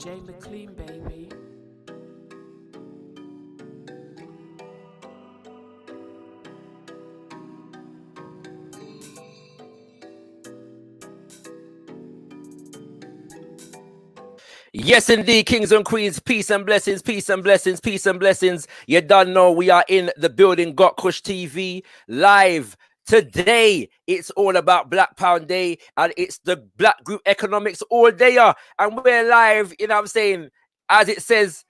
Jay McLean, baby. Yes, indeed, kings and queens, peace and blessings, peace and blessings, peace and blessings. You done know we are in the building, gotKushTV, live. Today, it's all about Black Pound Day, and it's the Black Group Economics all day. And we're live, you know what I'm saying, as it says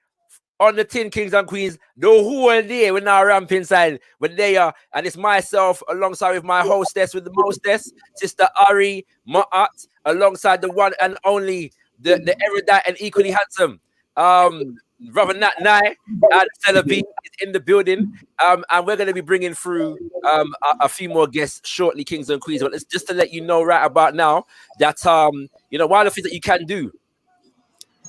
on the tin, kings and queens, the whole day. We're now ramping inside. We're there, and it's myself alongside with my hostess, with the mostess, Sister Ari Ma'at, alongside the one and only, the erudite and equally handsome Brother Nat Nai and Stella B is in the building, and we're going to be bringing through a few more guests shortly, kings and queens. But it's just to let you know right about now that you know, one of the things that you can do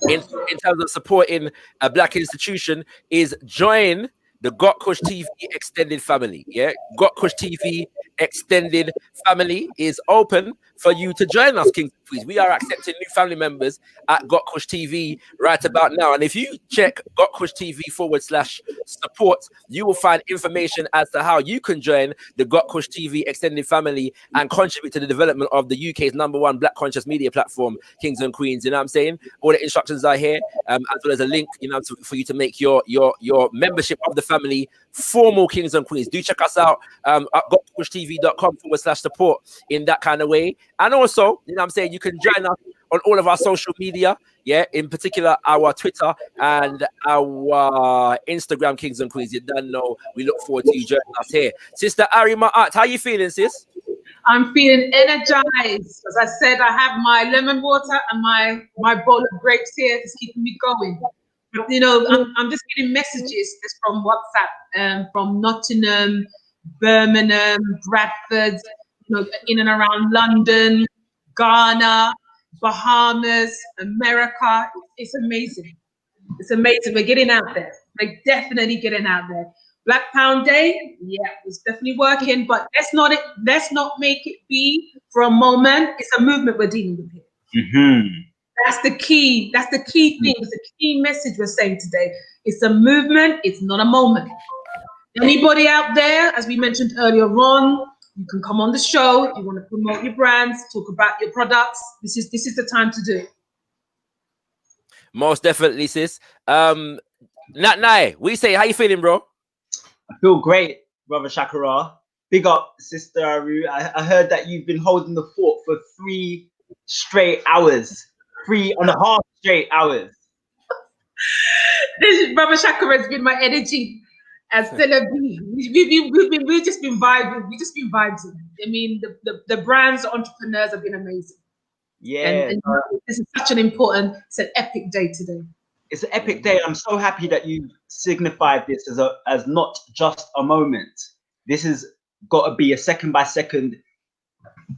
in terms of supporting a Black institution is join the gotKushTV extended family. Yeah, gotKushTV extended family is open for you to join us, kings and queens. We are accepting new family members at gotKushTV right about now. And if you check gotKushTV/support, you will find information as to how you can join the gotKushTV extended family and contribute to the development of the UK's #1 Black conscious media platform, kings and queens. You know what I'm saying? All the instructions are here, as well as a link, you know, for you to make your membership of the family formal, kings and queens. Do check us out at gotKushTV.com/support in that kind of way. And also, you know what I'm saying, you can join us on all of our social media, yeah, in particular our Twitter and our Instagram, kings and queens. You don't know, we look forward to you joining us here. Sister Ari Ma'at, how you feeling, sis? I'm feeling energized. As I said, I have my lemon water and my bowl of grapes here. It's keeping me going. But, you know, I'm just getting messages just from WhatsApp, from Nottingham, Birmingham, Bradford, you know, in and around London, Ghana, Bahamas, America. It's amazing. It's amazing. We're getting out there. We're definitely getting out there. Black Pound Day, yeah, it's definitely working, but let's not make it be for a moment. It's a movement we're dealing with here. Mm-hmm. That's the key. That's the key thing. It's the key message we're saying today. It's a movement. It's not a moment. Anybody out there, as we mentioned earlier on, you can come on the show. If you want to promote your brands, talk about your products. This is the time to do it. Most definitely, sis. Nat Nai, we say, how you feeling, bro? I feel great, Brother Shakara. Big up, Sister Aru. I heard that you've been holding the fort for 3 straight hours. 3.5 straight hours. This Brother Shakara has been my energy as Stella B. We've just been vibing. We've just been vibing. I mean, the brands, the entrepreneurs have been amazing. Yeah. And this is such an important, it's an epic day today. It's an epic day. I'm so happy that you signified this as not just a moment. This has got to be a second by second,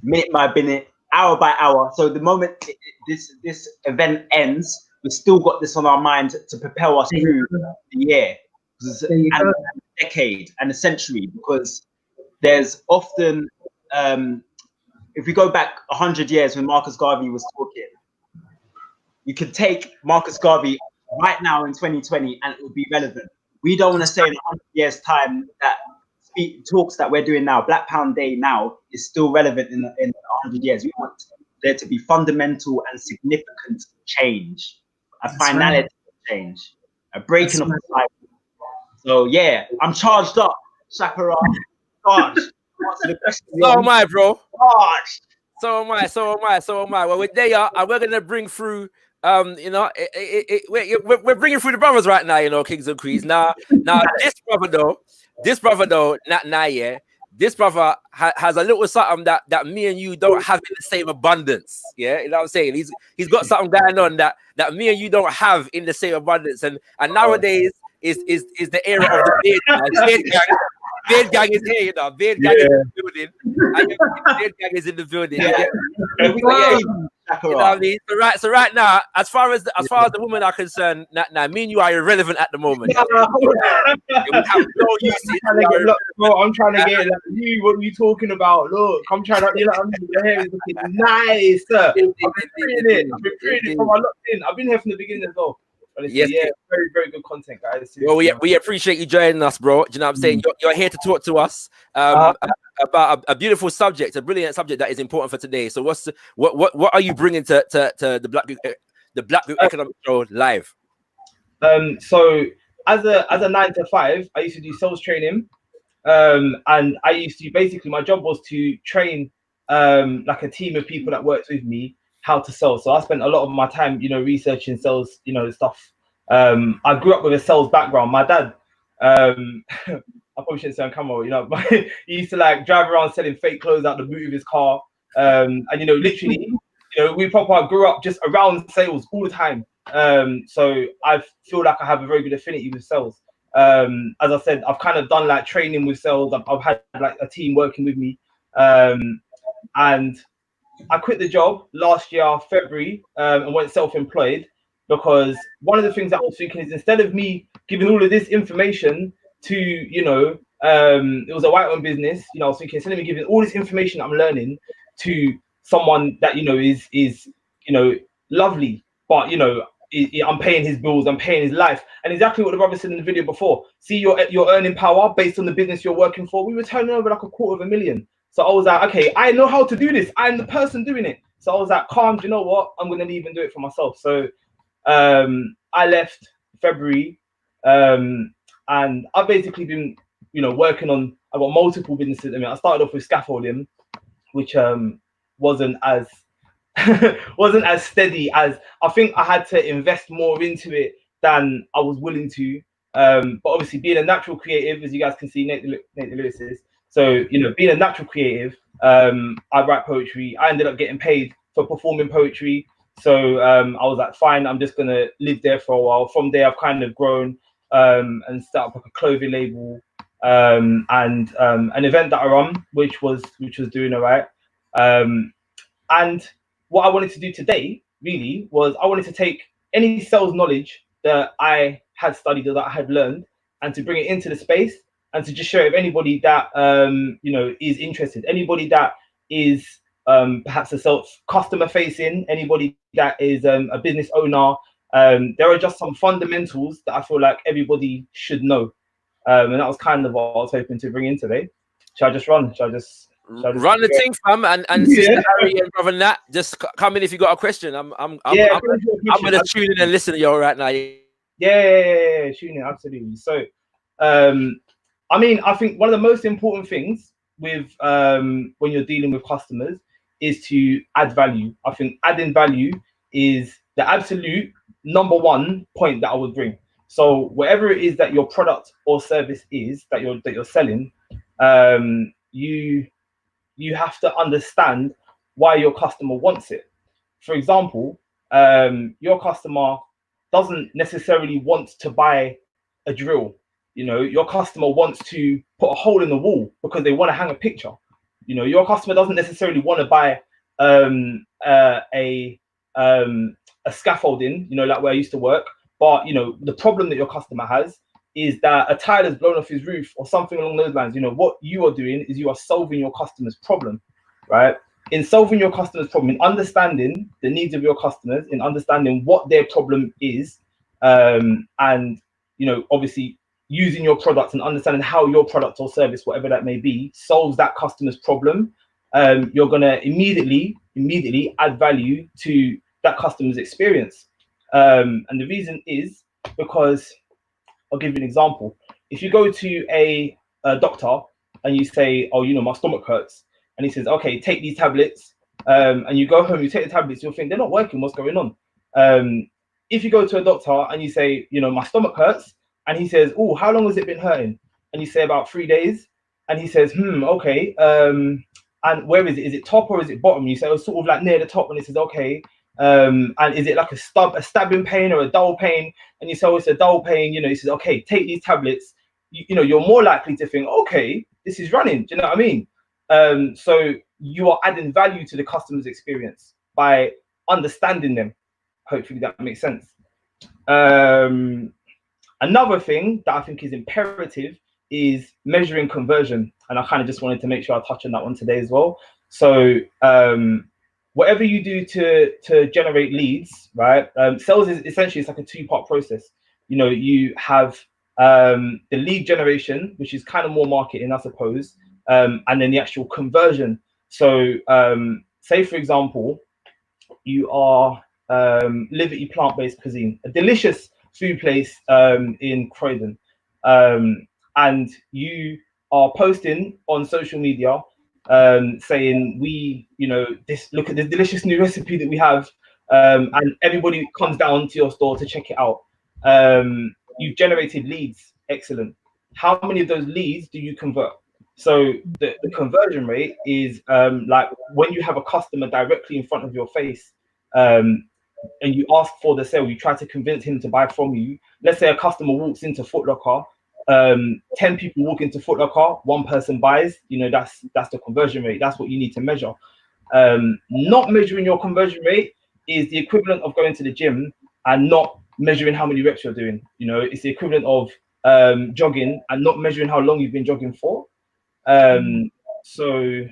minute by minute, hour by hour. So the moment this event ends, we've still got this on our mind to propel us through the year, and a decade and a century. Because there's often, if we go back 100 years when Marcus Garvey was talking, you could take Marcus Garvey right now in 2020 and it would be relevant. We don't want to say in 100 years' time that talks that we're doing now, Black Pound Day now, is still relevant in 100 years. We want there to be fundamental and significant change, a finality change, a breaking of the cycle. So yeah, I'm charged up, Shakara. Charged. So am I, bro. Charged. So am I. Well, we're there, and we're gonna bring through. You know, we're bringing through the brothers right now. You know, kings and queens. Now, this brother though, Nat Naya, this brother has a little something that me and you don't have in the same abundance. Yeah, you know what I'm saying? He's got something going on that me and you don't have in the same abundance. And nowadays is the era of the beard gang. Beard gang is here, you know. Beard gang is in the building. Beard gang is in the building. You know what I mean? So right now, as far as the women are concerned, now me and you are irrelevant at the moment. Yeah? We have no usage. I'm trying to get like, you. What are you talking about? Look, I'm trying to. You know, your hair is looking nice. I've been pretty it from I locked in. I've been here from the beginning as well. Honestly, yes, yeah, very, very good content, guys. Seriously, well, we appreciate you joining us, bro. Do you know what I'm saying? You're here to talk to us about a beautiful subject, a brilliant subject that is important for today. So what are you bringing to the Black Group Economic Show live? So as a 9 to 5, I used to do sales training, and I used to basically, my job was to train like a team of people that worked with me how to sell. So I spent a lot of my time, you know, researching sales, you know, stuff. I grew up with a sales background. My dad, I probably shouldn't say on camera, you know, but he used to like drive around selling fake clothes out the boot of his car. And you know, literally, you know, we proper grew up just around sales all the time. So I feel like I have a very good affinity with sales. As I said, I've kind of done like training with sales. I've had like a team working with me, and I quit the job last year, February, and went self-employed because one of the things that I was thinking is instead of me giving all of this information to, you know, it was a white-owned business, you know, I was thinking instead of me giving all this information I'm learning to someone that, you know, is you know, lovely, but, you know, I'm paying his bills, I'm paying his life. And exactly what the brother said in the video before, see your earning power based on the business you're working for. We were turning over like $250,000. So I was like, okay, I know how to do this. I'm the person doing it. So I was like, calm, do you know what? I'm going to leave and do it for myself. So I left February, and I've basically been, you know, working on, I've got multiple businesses. I mean, I started off with scaffolding, which wasn't as steady as I think I had to invest more into it than I was willing to. But obviously being a natural creative, as you guys can see, Nate the Lyricist. So, you know, being a natural creative, I write poetry. I ended up getting paid for performing poetry. So I was like, fine, I'm just going to live there for a while. From there, I've kind of grown and set up like a clothing label and an event that I run, which was doing all right. And what I wanted to do today really was I wanted to take any sales knowledge that I had studied or that I had learned and to bring it into the space and to just share it with anybody that you know, is interested, anybody that is perhaps a customer facing, anybody that is a business owner. There are just some fundamentals that I feel like everybody should know, and that was kind of what I was hoping to bring in today. Shall I just run? Shall I just run the thing, fam, and Sister Harry and Brother Nat, just come in if you got a question. I'm gonna tune in and listen to you right now. Yeah, tune in, absolutely. So I mean, I think one of the most important things with when you're dealing with customers is to add value. I think adding value is the absolute number one point that I would bring. So whatever it is that your product or service is that you're selling, you have to understand why your customer wants it. For example, your customer doesn't necessarily want to buy a drill. You know, your customer wants to put a hole in the wall because they want to hang a picture. You know, your customer doesn't necessarily want to buy a scaffolding, you know, like where I used to work. But, you know, the problem that your customer has is that a tile has blown off his roof or something along those lines. You know, what you are doing is you are solving your customer's problem, right? In solving your customer's problem, in understanding the needs of your customers, in understanding what their problem is, and, you know, obviously using your product and understanding how your product or service, whatever that may be, solves that customer's problem, you're going to immediately add value to that customer's experience. And the reason is because, I'll give you an example. If you go to a doctor and you say, oh, you know, my stomach hurts, and he says, okay, take these tablets, and you go home, you take the tablets, you'll think they're not working, what's going on? If you go to a doctor and you say, you know, my stomach hurts, and he says, oh, how long has it been hurting? And you say about 3 days, and he says, okay, and where is it? Is it top or is it bottom? You say, oh, sort of like near the top, and he says, okay, and is it like a stabbing pain or a dull pain? And you say, oh, it's a dull pain. You know, he says, okay, take these tablets. You know, you're more likely to think, okay, this is running. Do you know what I mean? So you are adding value to the customer's experience by understanding them. Hopefully that makes sense. Another thing that I think is imperative is measuring conversion, and I kind of just wanted to make sure I touch on that one today as well. So whatever you do to generate leads, right? Sales is essentially, it's like a two-part process. You know, you have the lead generation, which is kind of more marketing, I suppose, and then the actual conversion. So say for example, you are Liberty Plant-Based Cuisine, a delicious food place in Croydon, and you are posting on social media saying, we, you know, look at this delicious new recipe that we have, and everybody comes down to your store to check it out. You've generated leads. Excellent. How many of those leads do you convert? So the conversion rate is like when you have a customer directly in front of your face, and you ask for the sale, you try to convince him to buy from you. Let's say a customer walks into Foot Locker, 10 people walk into Foot Locker, 1 person buys, you know, that's the conversion rate. That's what you need to measure. Not measuring your conversion rate is the equivalent of going to the gym and not measuring how many reps you're doing. You know, it's the equivalent of jogging and not measuring how long you've been jogging for. So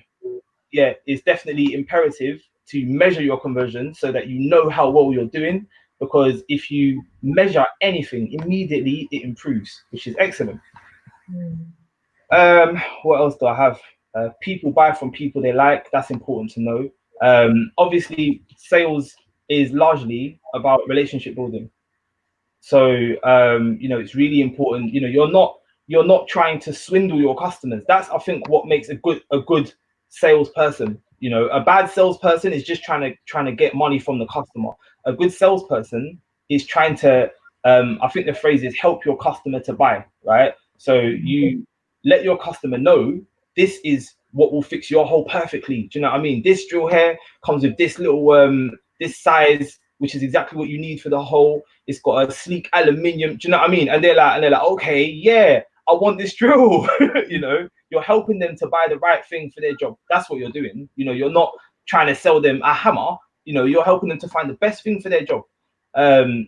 yeah, it's definitely imperative to measure your conversion so that you know how well you're doing, because if you measure anything, immediately it improves, which is excellent. What else do I have? People buy from people they like. That's important to know. Obviously, sales is largely about relationship building. So you know, it's really important. You know, you're not trying to swindle your customers. That's, I think, what makes a good salesperson. You know, a bad salesperson is just trying to get money from the customer. A good salesperson is trying to, I think the phrase is, help your customer to buy, right? So you let your customer know this is what will fix your hole perfectly. Do you know what I mean? This drill hair comes with this little this size, which is exactly what you need for the hole. It's got a sleek aluminium. Do you know what I mean? And they're like, okay, yeah, I want this drill. You know, you're helping them to buy the right thing for their job. That's what you're doing. You know, you're not trying to sell them a hammer. You know, you're helping them to find the best thing for their job.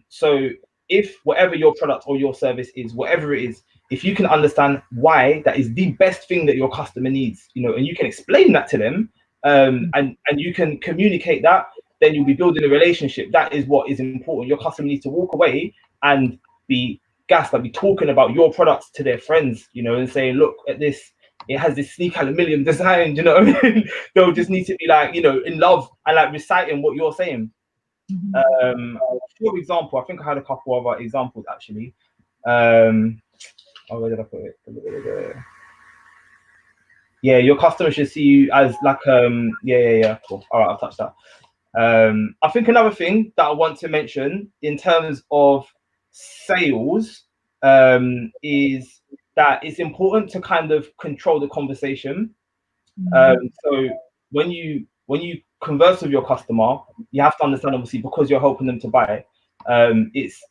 So if whatever your product or your service is, whatever it is, if you can understand why that is the best thing that your customer needs, you know, and you can explain that to them, and you can communicate that, then you'll be building a relationship. That is what is important. Your customer needs to walk away and be gassed, like be talking about your products to their friends, you know, and saying, look at this, it has this sleek aluminium design, you know what I mean? They'll just need to be like, you know, in love and like reciting what you're saying. For example, I think I had a couple other examples actually. Oh, where did I put it? Yeah, your customer should see you as like yeah, cool. All right, I'll touch that. I think another thing that I want to mention in terms of sales is that it's important to kind of control the conversation. So when you converse with your customer, you have to understand, obviously, because you're helping them to buy, it's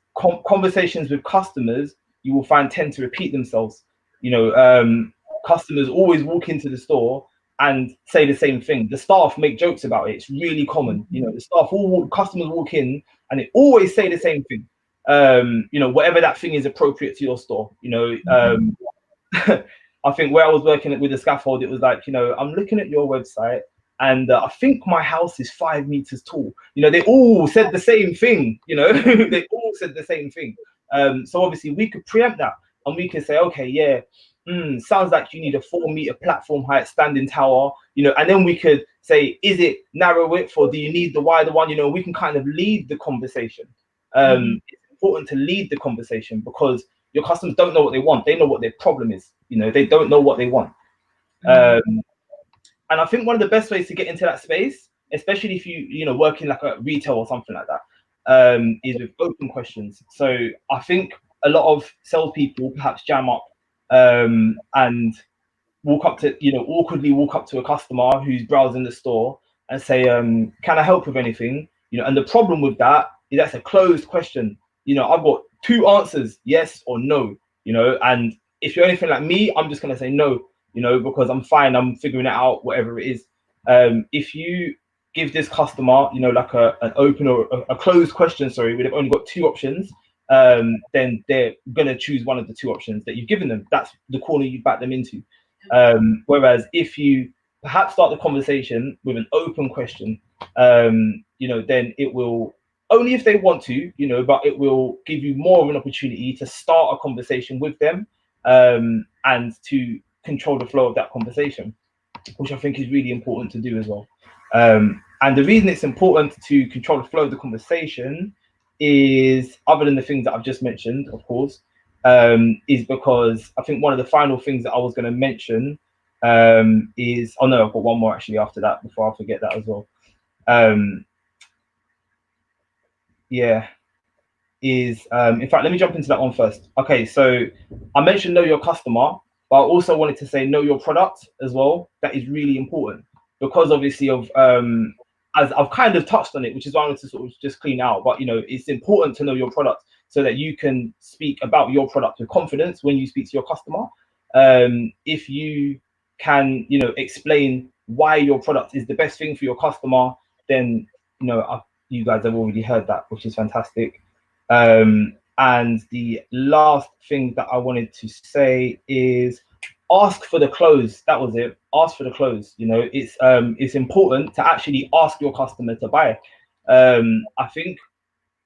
conversations with customers you will find tend to repeat themselves. You know, customers always walk into the store and say the same thing. The staff make jokes about it. It's really common. You know, the staff, customers walk in and they always say the same thing. You know, whatever that thing is appropriate to your store. You know, I think where I was working with the scaffold, it was like, you know, I'm looking at your website and I think my house is 5 meters tall. You know, they all said the same thing. You know, they all said the same thing. So obviously we could preempt that and we could say, okay, yeah, sounds like you need a 4 meter platform height standing tower, you know, and then we could say, is it narrow width or do you need the wider one? You know, we can kind of lead the conversation. It's important to lead the conversation because your customers don't know what they want. They know what their problem is. You know, they don't know what they want. And I think one of the best ways to get into that space, especially if you know, work in like a retail or something like that, is with open questions. So I think a lot of salespeople perhaps jam up and walk up to, you know, awkwardly walk up to a customer who's browsing the store and say, can I help with anything? You know, and the problem with that is that's a closed question. You know, I've got 2 answers, yes or no, you know, and if you're anything like me, I'm just going to say no, you know, because I'm fine. I'm figuring it out, whatever it is. If you give this customer, you know, like an open or a closed question, sorry, where they've only got 2 options, then they're gonna choose one of the 2 options that you've given them. That's the corner you back them into. Whereas if you perhaps start the conversation with an open question, you know, then it will, only if they want to, you know, but it will give you more of an opportunity to start a conversation with them, and to control the flow of that conversation, which I think is really important to do as well. And the reason it's important to control the flow of the conversation is, other than the things that I've just mentioned, of course, is because I think one of the final things that I was going to mention is, oh no, I've got one more actually after that before I forget that as well. Yeah, is in fact, let me jump into that one first. Okay, so I mentioned know your customer, but I also wanted to say know your product as well. That is really important because obviously of as I've kind of touched on it, which is why I wanted to sort of just clean out. But you know, it's important to know your product so that you can speak about your product with confidence when you speak to your customer. If you can, you know, explain why your product is the best thing for your customer, then you know, you guys have already heard that, which is fantastic. And the last thing that I wanted to say is ask for the close. That was it. Ask for the close. You know, it's important to actually ask your customer to buy. I think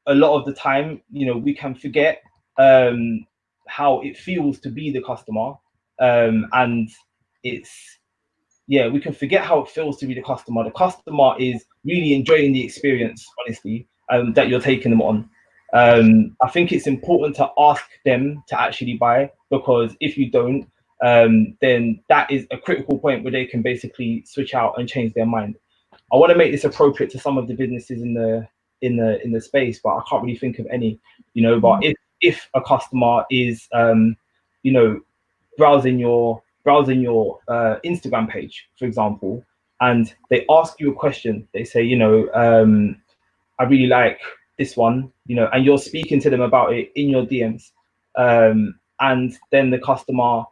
a lot of the time, you know, we can forget how it feels to be the customer, and it's, yeah, we can forget how it feels to be the customer. The customer is really enjoying the experience, honestly, that you're taking them on. I think it's important to ask them to actually buy, because if you don't, then that is a critical point where they can basically switch out and change their mind. I want to make this appropriate to some of the businesses in the space, but I can't really think of any, you know. But if a customer is, you know, browsing your Instagram page, for example, and they ask you a question, they say, you know, I really like this one, you know, and you're speaking to them about it in your DMs, and then the customer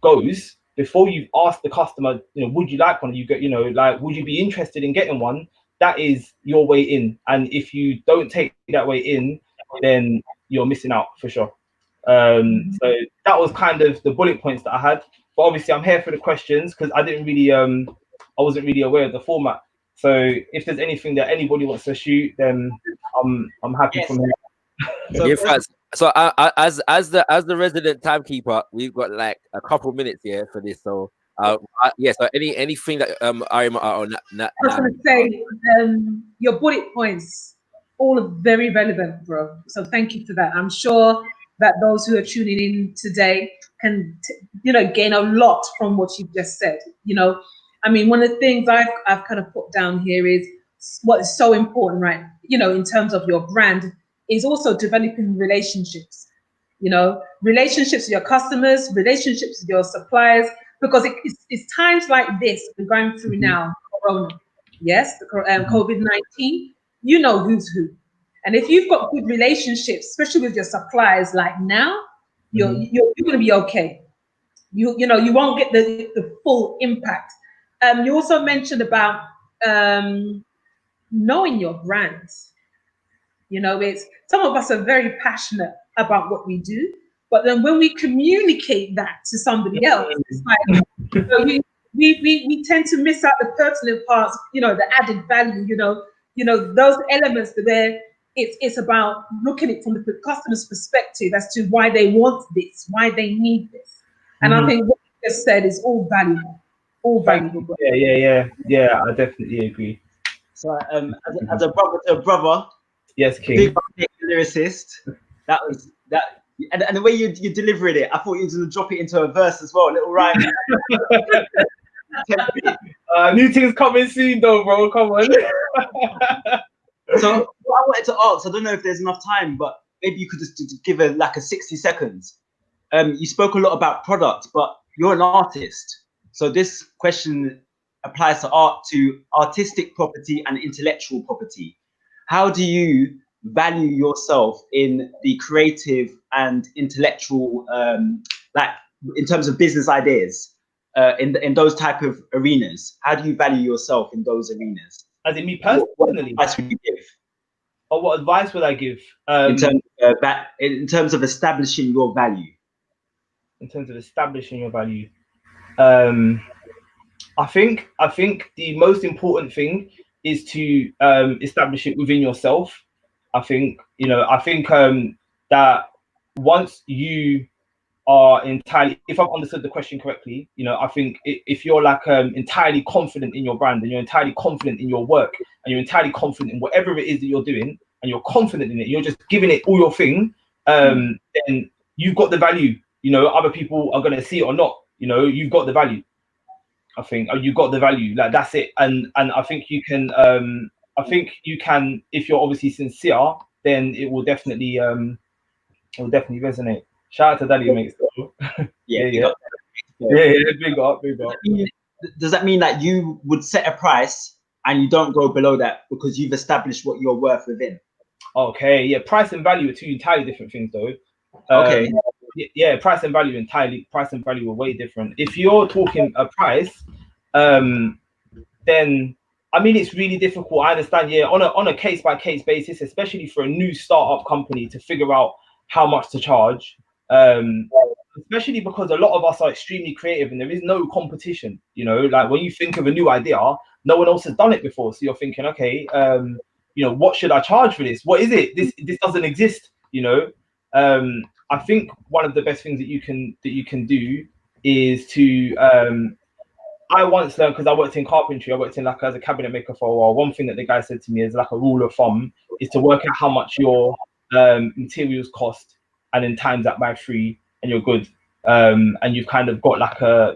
goes, before you've asked the customer, you know, would you like one? You get, you know, like, would you be interested in getting one? That is your way in, and if you don't take that way in, then you're missing out for sure. So that was kind of the bullet points that I had, but obviously I'm here for the questions because I didn't really I wasn't really aware of the format. So if there's anything that anybody wants to shoot, then I'm happy from here. So as the resident timekeeper, we've got like a couple minutes here for this. So yeah. So anything that I'm on. I was going to say your bullet points all are very relevant, bro. So thank you for that. I'm sure that those who are tuning in today can you know, gain a lot from what you've just said. You know, I mean, one of the things I've kind of put down here is what is so important, right? You know, in terms of your brand, is also developing relationships. You know, relationships with your customers, relationships with your suppliers, because it's times like this we're going through now, Corona, yes, COVID-19. You know who's who, and if you've got good relationships, especially with your suppliers, like now, you're going to be okay. You know, you won't get the full impact. You also mentioned about knowing your brands. You know, it's, some of us are very passionate about what we do, but then when we communicate that to somebody else, it's like, you know, we tend to miss out the pertinent parts, you know, the added value, you know, those elements where it's about looking at it from the customer's perspective as to why they want this, why they need this. And I think what you just said is all valuable, all valuable. Yeah, I definitely agree. So as a brother to a brother, yes, King. Big lyricist. That was that, and the way you delivered it, I thought you were going to drop it into a verse as well, a little rhyme. New things coming soon, though, bro. Come on. So what I wanted to ask, I don't know if there's enough time, but maybe you could just give like a 60 seconds. You spoke a lot about product, but you're an artist. So this question applies to art, to artistic property and intellectual property. How do you value yourself in the creative and intellectual, like in terms of business ideas, in those type of arenas? How do you value yourself in those arenas? As in me What personally, advice would you give or what advice would I give? in terms of establishing your value? In terms of establishing your value, I think the most important thing is to establish it within yourself. I think that once you are entirely, if I've understood the question correctly, I think if you're like entirely confident in your brand, and you're entirely confident in your work, and you're entirely confident in whatever it is that you're doing, and you're confident in it, you're just giving it all your thing, then you've got the value. Other people are going to see it or not. You've got the value. I think you've got the value. Like, that's it. And I think you can. If you're obviously sincere, then it will definitely resonate. Shout out to Daddy, mate. Yeah. Big up. Does that mean that you would set a price and you don't go below that because you've established what you're worth within? Okay, yeah. Price and value are two entirely different things, though. Okay. Yeah, price and value are way different. If you're talking a price, then I mean, it's really difficult. I understand, yeah, on a case by case basis, especially for a new startup company to figure out how much to charge. Especially because a lot of us are extremely creative and there is no competition. Like when you think of a new idea, no one else has done it before. So you're thinking, okay, what should I charge for this? What is it? This doesn't exist. I think one of the best things that you can do is to I once learned, because I worked in carpentry, I worked in as a cabinet maker for a while. One thing that the guy said to me is like a rule of thumb is to work out how much your materials cost and then times that by 3 and you're good. And you've kind of got a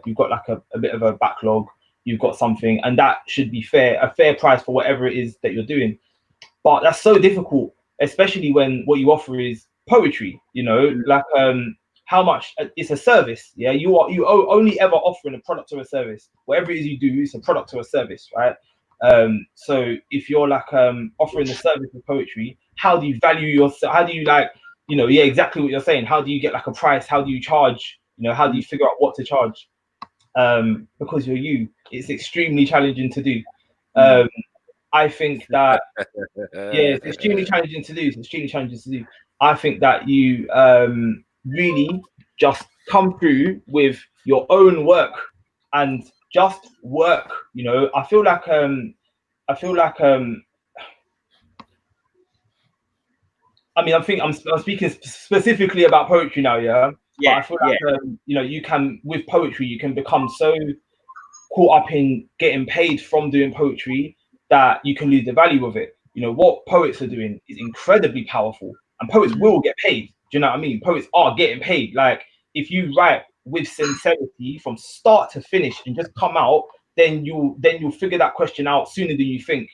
bit of a backlog. You've got something, and that should be a fair price for whatever it is that you're doing. But that's so difficult, especially when what you offer is poetry. How much it's a service. Yeah, you only ever offering a product or a service. Whatever it is you do, it's a product or a service, right? So if you're offering the service of poetry, how do you value yourself? How do you exactly what you're saying? How do you get a price? How do you charge? How do you figure out what to charge? Because you're you, it's extremely challenging to do. I think that it's extremely challenging to do. I think that you really just come through with your own work and just work. I feel like I'm speaking specifically about poetry now, yeah. Yeah. But I feel like you can, with poetry, you can become so caught up in getting paid from doing poetry that you can lose the value of it. What poets are doing is incredibly powerful, and poets will get paid. Do you know what I mean? Poets are getting paid. Like, if you write with sincerity from start to finish and just come out, then you'll figure that question out sooner than you think.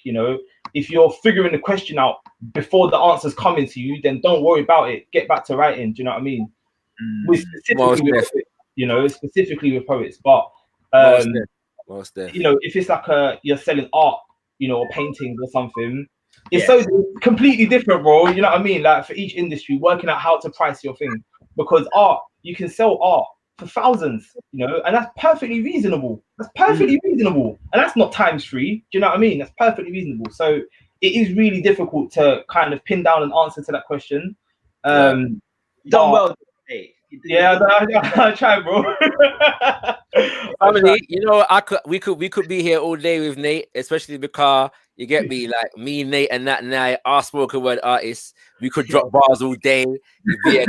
If you're figuring the question out before the answer's coming to you, then don't worry about it. Get back to writing. Do you know what I mean? Specifically with poets, but if it's you're selling art, or paintings or something, it's so completely different, bro. You know what I mean? Like, for each industry, working out how to price your thing, because art, you can sell art for thousands, and that's perfectly reasonable. And that's not times 3. Do you know what I mean? That's perfectly reasonable. So it is really difficult to kind of pin down an answer to that question. Done well. Yeah, I try, bro. Family, we could be here all day with Nate, especially because you get me, like me, Nate, and that night, our spoken word artists. We could drop bars all day. You'd be at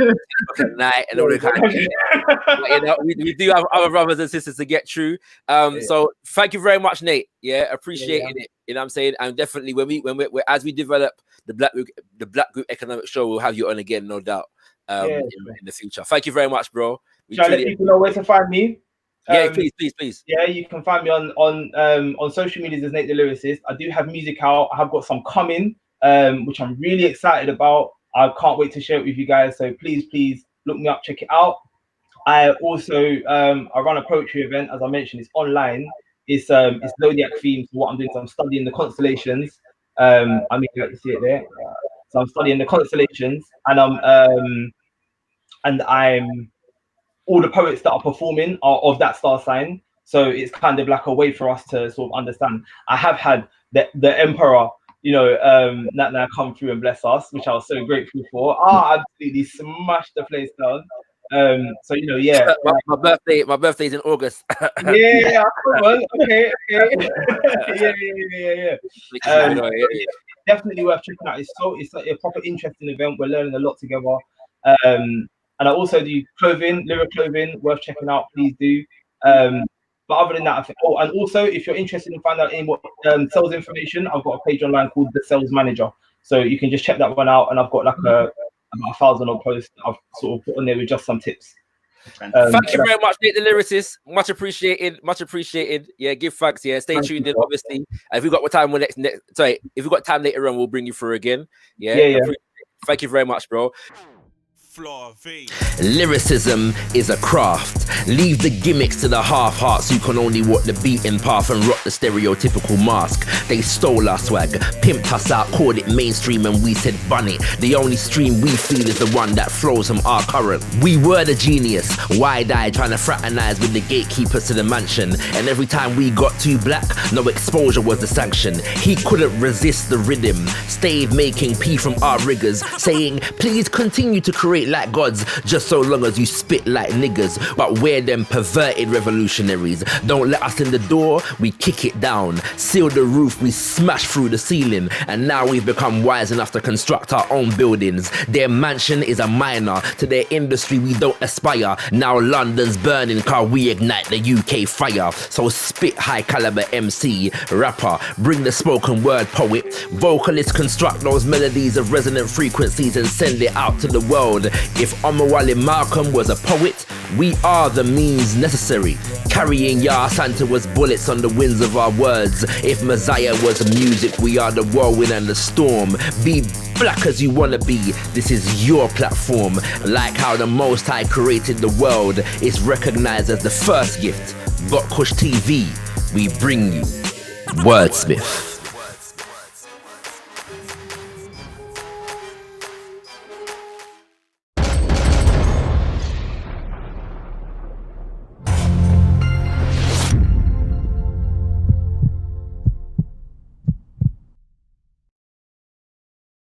night and all that kind of thing. But, we do have other brothers and sisters to get through. So thank you very much, Nate. Yeah, appreciating it. You know what I'm saying? And definitely when we as we develop the Black Group Economic Show, we'll have you on again, no doubt. In the future. Thank you very much, bro. Shall I let people know where to find me? Yeah, please. Yeah, you can find me on social media as Nate the Lyricist. I do have music out. I have got some coming, which I'm really excited about. I can't wait to share it with you guys. So please look me up, check it out. I also I run a poetry event, as I mentioned. It's online. It's zodiac themed. So what I'm doing is I'm studying the constellations. I mean, you can see it there. So I'm studying the constellations, and I'm all the poets that are performing are of that star sign. So it's kind of like a way for us to sort of understand. I have had the emperor, you know, now come through and bless us, which I was so grateful for. Absolutely smashed the place down. So you know, yeah. my birthday is in August. Yeah, okay. Yeah. Definitely worth checking out. It's like a proper interesting event. We're learning a lot together. And I also do clothing, lyric clothing, worth checking out. Please do. But other than that, I think. Oh, and also if you're interested in finding out any more sales information, I've got a page online called The Sales Manager, so you can just check that one out. And I've got like about 1,000 odd posts I've sort of put on there with just some tips. Thank you very much, Nate the Lyricist. Much appreciated. Yeah, give thanks. Yeah, stay tuned in. Obviously, if we got time, if we got time later on, we'll bring you through again. Yeah. Thank you very much, bro. Lyricism is a craft. Leave the gimmicks to the half-hearts who can only walk the beaten path and rock the stereotypical mask. They stole our swag, pimped us out, called it mainstream, and we said bun it. The only stream we feel is the one that flows from our current. We were the genius, wide-eyed, trying to fraternize with the gatekeepers to the mansion. And every time we got too black, no exposure was the sanction. He couldn't resist the rhythm, stayed making P from our riggers, saying, please continue to create like gods, just so long as you spit like niggas. But we're them perverted revolutionaries. Don't let us in the door, we kick it down. Seal the roof, we smash through the ceiling. And now we've become wise enough to construct our own buildings. Their mansion is a minor, to their industry we don't aspire. Now London's burning car, we ignite the UK fire. So spit high caliber MC, rapper, bring the spoken word poet. Vocalists construct those melodies of resonant frequencies and send it out to the world. If Omawale Malcolm was a poet, we are the means necessary. Carrying Yah Santa was bullets on the winds of our words. If Messiah was music, we are the whirlwind and the storm. Be black as you wanna be, this is your platform. Like how the Most High created the world, it's recognized as the first gift. gotKushTV, we bring you Wordsmith.